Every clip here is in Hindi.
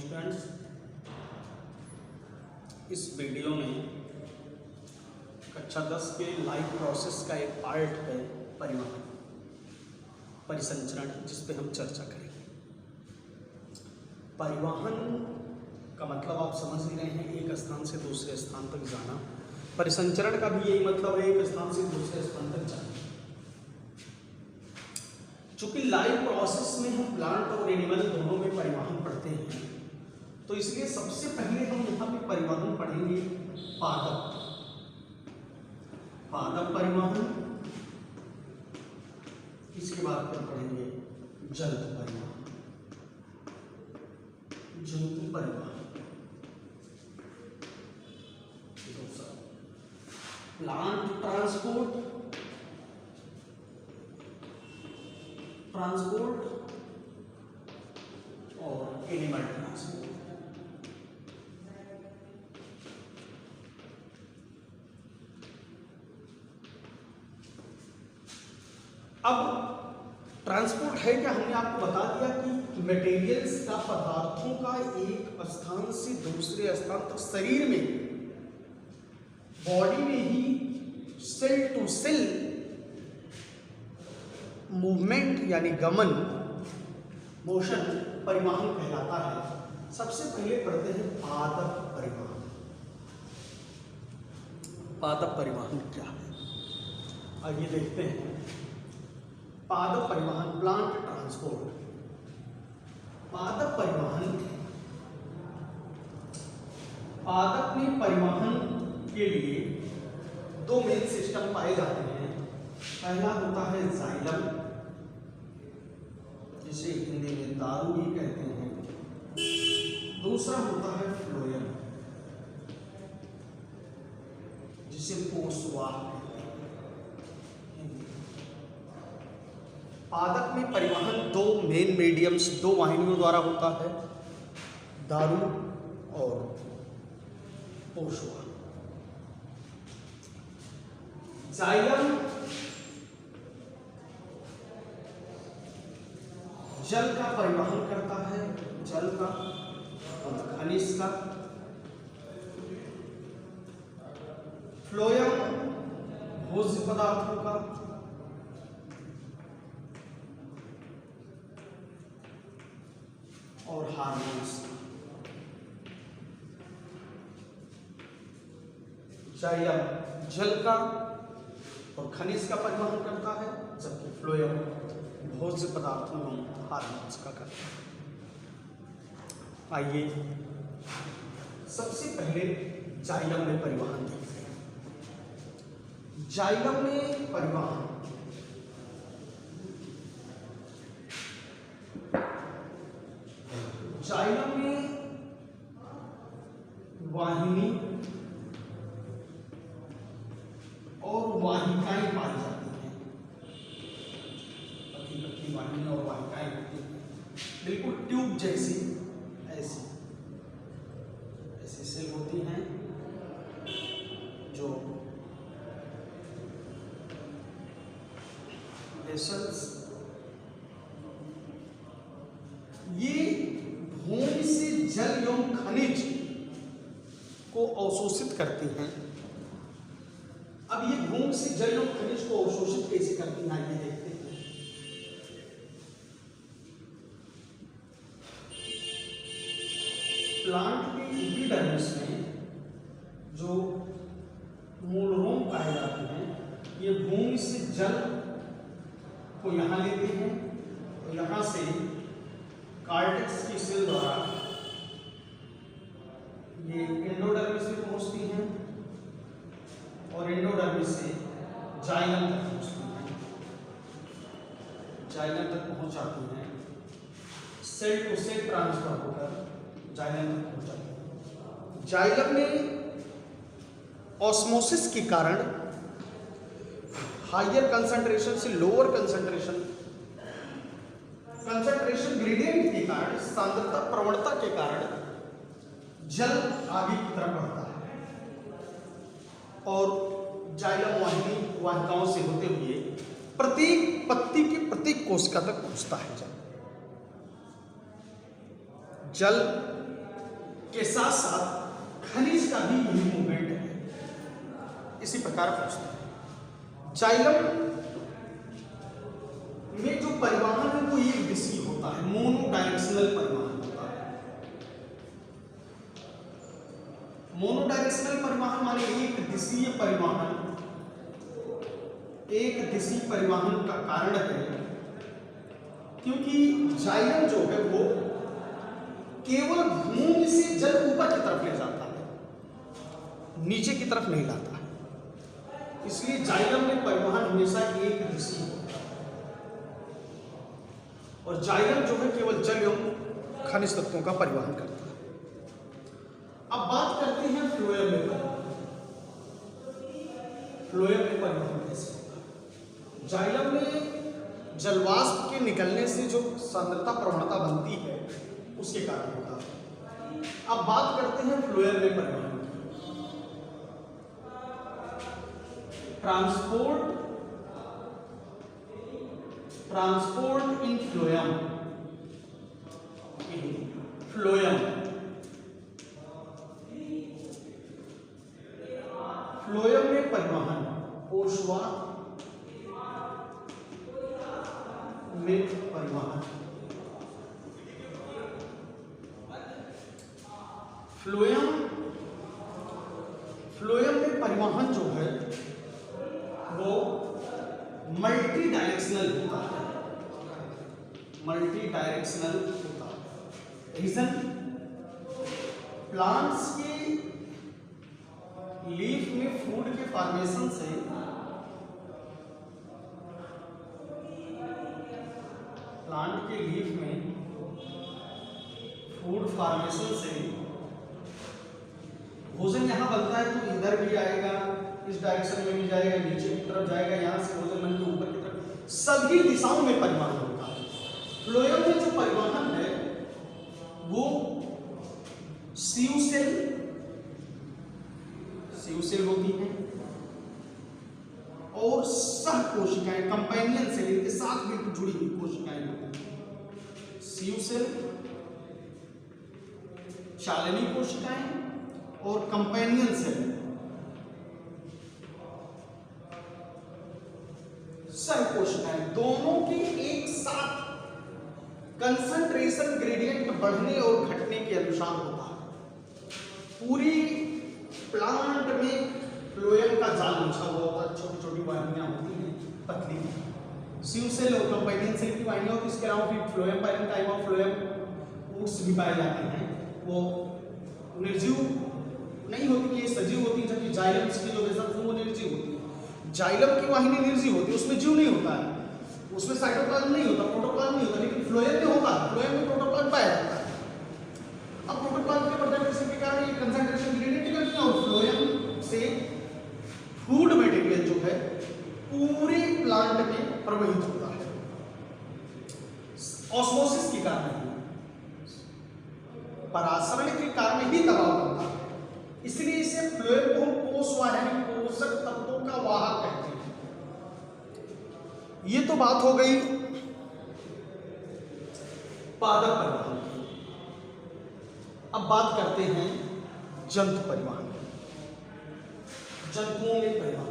स्टूडेंट्स, इस वीडियो में कक्षा 10 के लाइफ प्रोसेस का एक पार्ट है परिवहन परिसंचरण, जिस पे हम चर्चा करेंगे। परिवहन का मतलब आप समझ ही रहे हैं, एक स्थान से दूसरे स्थान तक जाना। परिसंचरण का भी यही मतलब है, एक स्थान से दूसरे स्थान तक जाना। चूंकि लाइफ प्रोसेस में हम प्लांट और एनिमल दोनों में परिवहन पढ़ते हैं, तो इसलिए सबसे पहले हम यहाँ पे परिवहन पढ़ेंगे पादप परिवहन। इसके बाद फिर पढ़ेंगे जंतु परिवहन, प्लांट ट्रांसपोर्ट और एनिमल ट्रांसपोर्ट। अब ट्रांसपोर्ट है क्या, हमने आपको बता दिया कि मटेरियल्स का, पदार्थों का एक स्थान से दूसरे स्थान तक शरीर में, बॉडी में ही सेल टू सेल मूवमेंट यानी गमन, मोशन परिवहन कहलाता है। सबसे पहले पढ़ते हैं पादप परिवहन। पादप परिवहन क्या है, आइए देखते हैं। पादप परिवहन, प्लांट ट्रांसपोर्ट। पादप परिवहन, पादप में परिवहन के लिए दो मेन सिस्टम पाए जाते हैं। पहला होता है जाइलम, जिसे हिंदी में दारू भी कहते हैं। दूसरा होता है फ्लोएम, जिसे पोषवाह कहते हैं। पादप में परिवहन दो मेन मीडियम्स, दो वाहिनियों द्वारा होता है, दारू और पोषवाह। जाइलम जल का परिवहन करता है, जल का और खनिज का। फ्लोएम भोज्य पदार्थों का, और हार्मोन्स का। जाइलम जल का और खनिज का परिवहन करता है, जबकि फ्लोएम भोज्य पदार्थों एवं हार्मोन्स का करता है। आइए सबसे पहले जाइलम में परिवहन देखते हैं। जाइलम में परिवहन जाइलम में वाहिनी और वाहिकाएं पाई जाती हैं। पतली वाहिनी और वाहिकाएं होती हैं, बिल्कुल ट्यूब जैसी, ऐसी सेल होती हैं जो वेसल्स। ये भूमि से जल एवं खनिज को अवशोषित करती हैं। अब ये भूमि से जल एवं खनिज को अवशोषित कैसे करती हैं, आइए देखते हैं। प्लांट के एपिडर्मिस में जो मूल रोम पाए जाते हैं, ये भूमि से जल को यहाँ लेते हैं और यहाँ से कार्टेक्स की सेल द्वारा ये एंडोडर्मिस में पहुँचती हैं और एंडोडर्मिस से जाइलम तक पहुँचती हैं। जाइलम तक पहुँच जाती हैं, सेल टू सेल ट्रांसफर होकर जाइलम तक पहुँच जाती है। जाइलम में ऑस्मोसिस के कारण हायर कंसंट्रेशन से लोअर कंसंट्रेशन ग्रेडियंट के कारण, सांद्रता प्रवणता के कारण जल आगे की तरफ बढ़ता है और जाइलम वाहिकाओं से होते हुए प्रत्येक पत्ती के प्रत्येक कोशिका तक पहुंचता है। जल के साथ साथ खनिज का भी यही मूवमेंट है। इसी प्रकार पूछते हैं जाइलम में जो परिवहन है वो एक दिशीय होता है, मोनो डायरेक्शनल परिवहन होता है। मोनो डायरेक्शनल परिवहन माने एक दिशीय परिवहन। एक दिशीय परिवहन का कारण है क्योंकि जाइलम जो है वो केवल भूमि से जल ऊपर की तरफ ले जाता है, नीचे की तरफ नहीं लाता है। इसलिए जाइलम में परिवहन हमेशा एक दिशीय होता है और जाइलम जो है केवल जल एवं खनिज तत्वों का परिवहन करता है। अब बात करते हैं फ्लोएम में परिवहन। फ्लोएम में परिवहन कैसे होता है? जाइलम में जलवाष्प के निकलने से जो सांद्रता प्रवणता बनती है उसके कारण होता है। अब बात करते हैं फ्लोएम में परिवहन की। ट्रांसपोर्ट इन फ्लोएम। फ्लोएम में परिवहन ओश्वा में परिवहन। फ्लोएम में परिवहन जो है वो मल्टी डायरेक्शनल होता है। मल्टी डायरेक्शनल होता है। रीजन प्लांट्स के लीफ में फूड के फॉर्मेशन से प्लांट के लीफ में फूड फॉर्मेशन से भोजन यहाँ बनता है तो इधर भी आएगा, इस डायरेक्शन में भी जाएगा, नीचे की तरफ जाएगा, यहाँ से भोजन बन के ऊपर की तरफ, सभी दिशाओं में परिवहन होता है। फ्लोएम में जो परिवहन है वो सीव सेल होती हैं और सह कोशिकाएं कंपेनियन सेल, इनके साथ बिल्कुल जुड़ी हुई कोशिकाएं होती हैं। सीव सेल, चालनी कोशिकाएं और कंपेनियन सेल सह कोशिकाएं, दोनों के एक साथ कंसंट्रेशन ग्रेडियंट बढ़ने और घटने के अनुसार होता है। पूरी प्लांट में फ्लोएम का जाल बिछा हुआ होता है, छोटी छोटी वाहिनियां होती हैं पतली। सीव सेल और कंपेनियन सेल की वाहिनियां होती है। इसके अलावा फिर phloem type of phloem woods भी पाए जाते हैं। वो निर्जीव नहीं होती, ये सजीव होती है, जबकि जाइलम की जो वेसल्स हैं वो निर्जीव होती है। जाइलम की वाहिनी निर्जीव होती है, उसमें जीव नहीं होता है, उसमें साइटोप्लाज्म नहीं होता, प्रोटोप्लाज्म नहीं होता, लेकिन फ्लोएम में होता है। फ्लोएम में प्रोटोप्लाज्म पाया जाता है। अब प्रोटोप्लाज्म के प्रोडक्ट के कारण ये कंसंट्रेशन ग्रेडियंट करती है और फ्लोएम से फूड मटेरियल जो है पूरे प्लांट में प्रवाहित होता है ऑस्मोसिस के कारण ही, परासरण के कारण ही दबाव बनता है। इसलिए इसे फ्लोएम को हम कोशवाहिनी, पोषक तत्वों का वाहक कहते हैं। ये तो बात हो गई पादप परिवहन की। अब बात करते हैं जंतु परिवहन। जंतुओं में परिवहन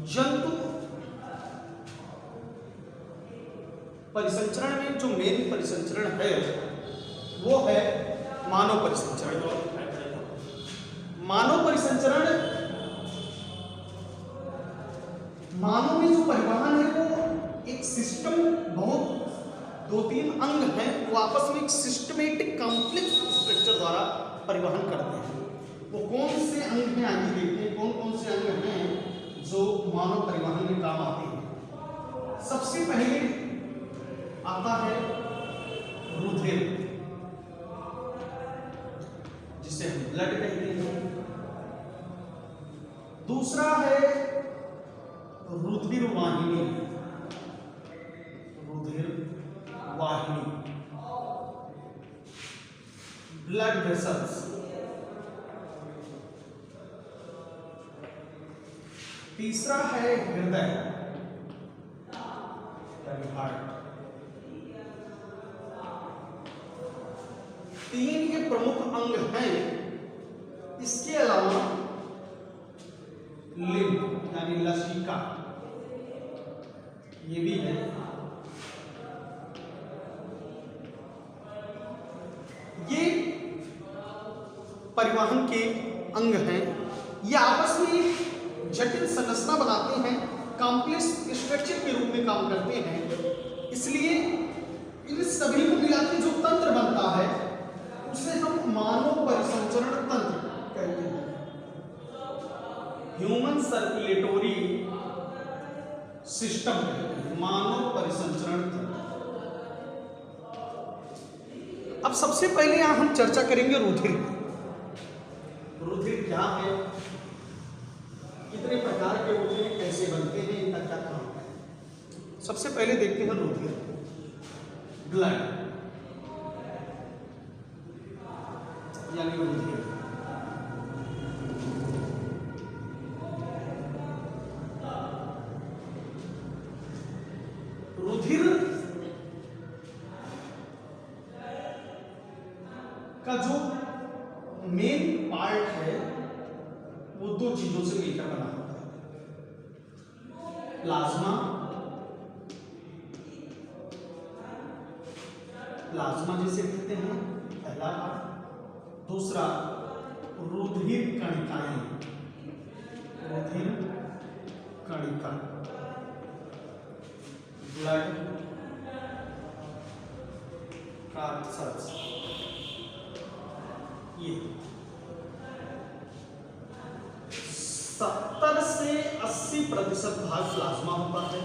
जंतु परिसंचरण में जो मेन परिसंचरण है वो है मानव परिसंचरण। मानव परिसंचरण, मानव में जो परिवहन है वो एक सिस्टम, बहुत 2-3 अंग हैं, वो आपस में एक सिस्टमेटिक कॉम्प्लेक्स स्ट्रक्चर द्वारा परिवहन करते हैं। वो कौन से अंग हैं आगे देखते हैं, कौन कौन से अंग हैं जो मानव परिवहन में काम आते हैं। सबसे पहले आता है रुधिर, जिसे हम ब्लड कहते हैं। दूसरा है रुधिर वाहिनी, रुधिर ब्लड वेसल्स। तीसरा है हृदय यानी हार्ट। तीन ये प्रमुख अंग हैं। इसके अलावा लिम्फ यानी लसिका ये भी है। ये परिवहन के अंग हैं। ये आपस में जटिल संरचना बनाते हैं, कॉम्प्लेक्स स्ट्रक्चर के रूप में काम करते हैं। इसलिए इन सभी को मिला के जो तंत्र बनता है उसे हम मानव परिसंचरण तंत्र कहते हैं, ह्यूमन सर्कुलेटरी सिस्टम कहते हैं, मानव परिसंचरण तंत्र। अब सबसे पहले यहां हम चर्चा करेंगे रुधिर। रुधिर क्या है, कितने प्रकार के होते हैं, कैसे बनते हैं, इनका क्या काम है। सबसे पहले देखते हैं रुधिर, ब्लड यानी रुधिर। रुधिर का जो मेन पार्ट है वो दो चीजों से मिलकर बना होता है, प्लाज्मा, प्लाज्मा जिसे कहते हैं पहला पार्ट, दूसरा रुधिर कणिकाएं, रुधिर कणिका, ब्लड कार्सल्स। ये 70 से 80% भाग प्लाज्मा होता है,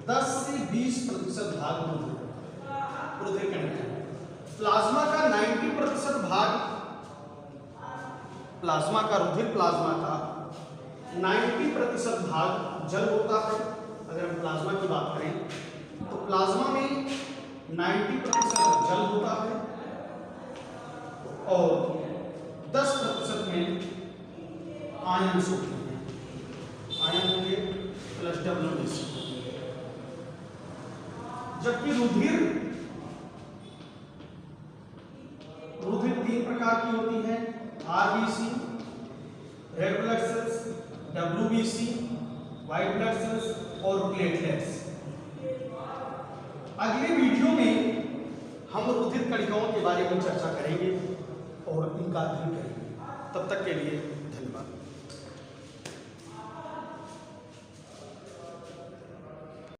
10 से 20% भाग रुधिर कणिका। प्लाज्मा का 90% भाग, प्लाज्मा का रुधिर प्लाज्मा का 90% भाग जल होता है। अगर हम प्लाज्मा की बात करें तो प्लाज्मा में 90% जल होता है और 10% में आयन होते हैं, आयन होंगे प्लस WBC। जबकि रुधिर 3 प्रकार की होती है, RBC, red blood cells, WBC, white blood cells और प्लेटलेट्स। अगले वीडियो में हम रुधिर कणिकाओं के बारे में चर्चा करेंगे और इनका अध्ययन करेंगे। तब तक के लिए